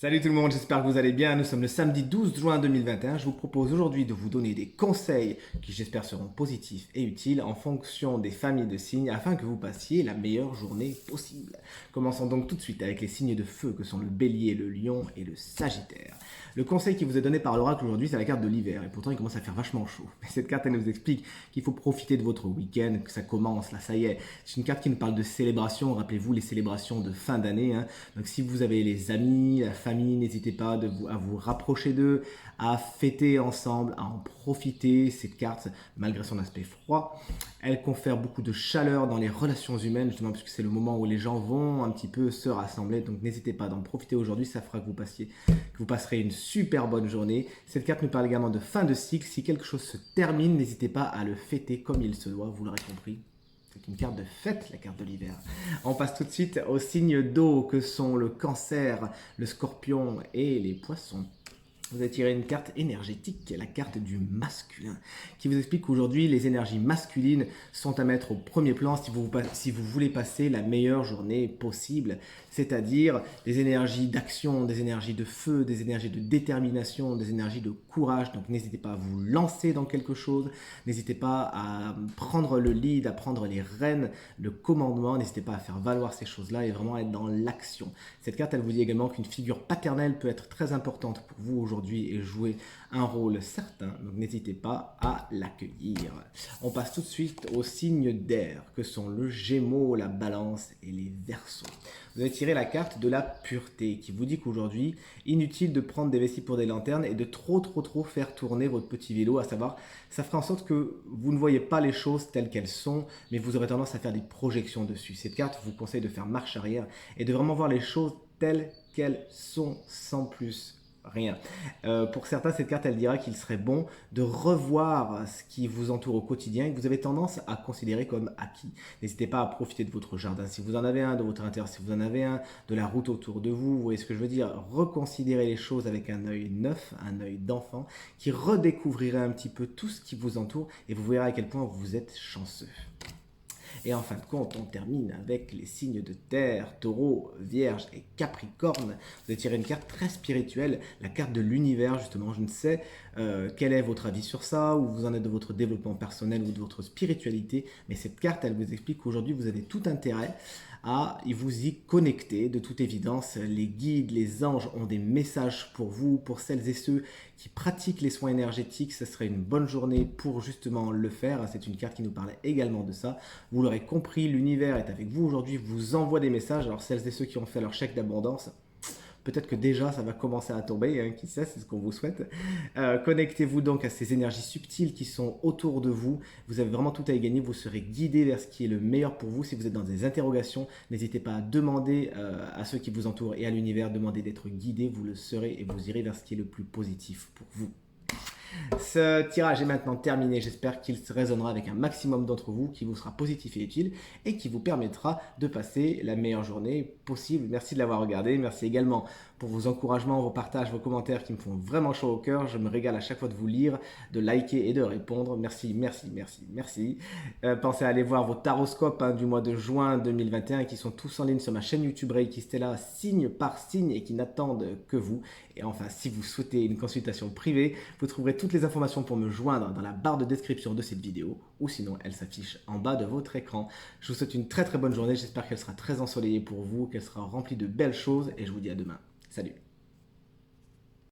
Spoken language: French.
Salut tout le monde, j'espère que vous allez bien. Nous sommes le samedi 12 juin 2021. Je vous propose aujourd'hui de vous donner des conseils qui j'espère seront positifs et utiles en fonction des familles de signes afin que vous passiez la meilleure journée possible. Commençons donc tout de suite avec les signes de feu que sont le bélier, le lion et le sagittaire. Le conseil qui vous est donné par l'oracle aujourd'hui, c'est la carte de l'hiver et pourtant il commence à faire vachement chaud. Mais cette carte elle nous explique qu'il faut profiter de votre week-end, que ça commence, là ça y est. C'est une carte qui nous parle de célébration, rappelez-vous les célébrations de fin d'année. Donc si vous avez les amis, la famille, n'hésitez pas à vous rapprocher d'eux, à fêter ensemble, à en profiter. Cette carte, malgré son aspect froid, elle confère beaucoup de chaleur dans les relations humaines, justement parce que c'est le moment où les gens vont un petit peu se rassembler. Donc n'hésitez pas d'en profiter aujourd'hui, ça fera que vous passerez une super bonne journée. Cette carte nous parle également de fin de cycle. Si quelque chose se termine, n'hésitez pas à le fêter comme il se doit, vous l'aurez compris. C'est une carte de fête, la carte de l'hiver. On passe tout de suite aux signes d'eau que sont le cancer, le scorpion et les poissons. Vous avez tiré une carte énergétique, la carte du masculin, qui vous explique qu'aujourd'hui, les énergies masculines sont à mettre au premier plan si vous voulez passer la meilleure journée possible. C'est-à-dire des énergies d'action, des énergies de feu, des énergies de détermination, des énergies de courage. Donc n'hésitez pas à vous lancer dans quelque chose, n'hésitez pas à prendre le lead, à prendre les rênes, le commandement, n'hésitez pas à faire valoir ces choses-là et vraiment être dans l'action. Cette carte, elle vous dit également qu'une figure paternelle peut être très importante pour vous aujourd'hui et jouer un rôle certain. Donc n'hésitez pas à l'accueillir. On passe tout de suite aux signes d'air que sont le Gémeaux, la Balance et les Verseaux. Vous avez tiré la carte de la pureté qui vous dit qu'aujourd'hui, inutile de prendre des vessies pour des lanternes et de trop faire tourner votre petit vélo, à savoir, ça fera en sorte que vous ne voyez pas les choses telles qu'elles sont, mais vous aurez tendance à faire des projections dessus. Cette carte vous conseille de faire marche arrière et de vraiment voir les choses telles qu'elles sont sans plus rien. Pour certains, cette carte, elle dira qu'il serait bon de revoir ce qui vous entoure au quotidien et que vous avez tendance à considérer comme acquis. N'hésitez pas à profiter de votre jardin si vous en avez un, de votre intérieur si vous en avez un, de la route autour de vous. Vous voyez ce que je veux dire? Reconsidérez les choses avec un œil neuf, un œil d'enfant qui redécouvrirait un petit peu tout ce qui vous entoure et vous verrez à quel point vous êtes chanceux. Et en fin de compte, on termine avec les signes de terre, taureau, vierge et capricorne. Vous avez tiré une carte très spirituelle, la carte de l'univers justement. Je ne sais quel est votre avis sur ça, où vous en êtes de votre développement personnel ou de votre spiritualité, mais cette carte, elle vous explique qu'aujourd'hui, vous avez tout intérêt à vous y connecter. De toute évidence, les guides, les anges ont des messages pour vous, pour celles et ceux qui pratiquent les soins énergétiques. Ce serait une bonne journée pour justement le faire. C'est une carte qui nous parlait également de ça. Vous l'aurez compris, l'univers est avec vous aujourd'hui, vous envoie des messages. Alors celles et ceux qui ont fait leur chèque d'abondance, peut-être que déjà ça va commencer à tomber, qui sait, c'est ce qu'on vous souhaite. Connectez-vous donc à ces énergies subtiles qui sont autour de vous. Vous avez vraiment tout à y gagner, vous serez guidé vers ce qui est le meilleur pour vous. Si vous êtes dans des interrogations, n'hésitez pas à demander à ceux qui vous entourent et à l'univers, demandez d'être guidé, vous le serez et vous irez vers ce qui est le plus positif pour vous. Ce tirage est maintenant terminé, j'espère qu'il résonnera avec un maximum d'entre vous, qui vous sera positif et utile et qui vous permettra de passer la meilleure journée possible. Merci de l'avoir regardé, merci également pour vos encouragements, vos partages, vos commentaires qui me font vraiment chaud au cœur. Je me régale à chaque fois de vous lire, de liker et de répondre. Merci, merci, merci, merci. Pensez à aller voir vos taroscopes du mois de juin 2021 qui sont tous en ligne sur ma chaîne YouTube Reiki Stella, signe par signe et qui n'attendent que vous. Et enfin, si vous souhaitez une consultation privée, vous trouverez toutes les informations pour me joindre dans la barre de description de cette vidéo ou sinon elle s'affiche en bas de votre écran. Je vous souhaite une très bonne journée, j'espère qu'elle sera très ensoleillée pour vous, qu'elle sera remplie de belles choses et je vous dis à demain. Salut!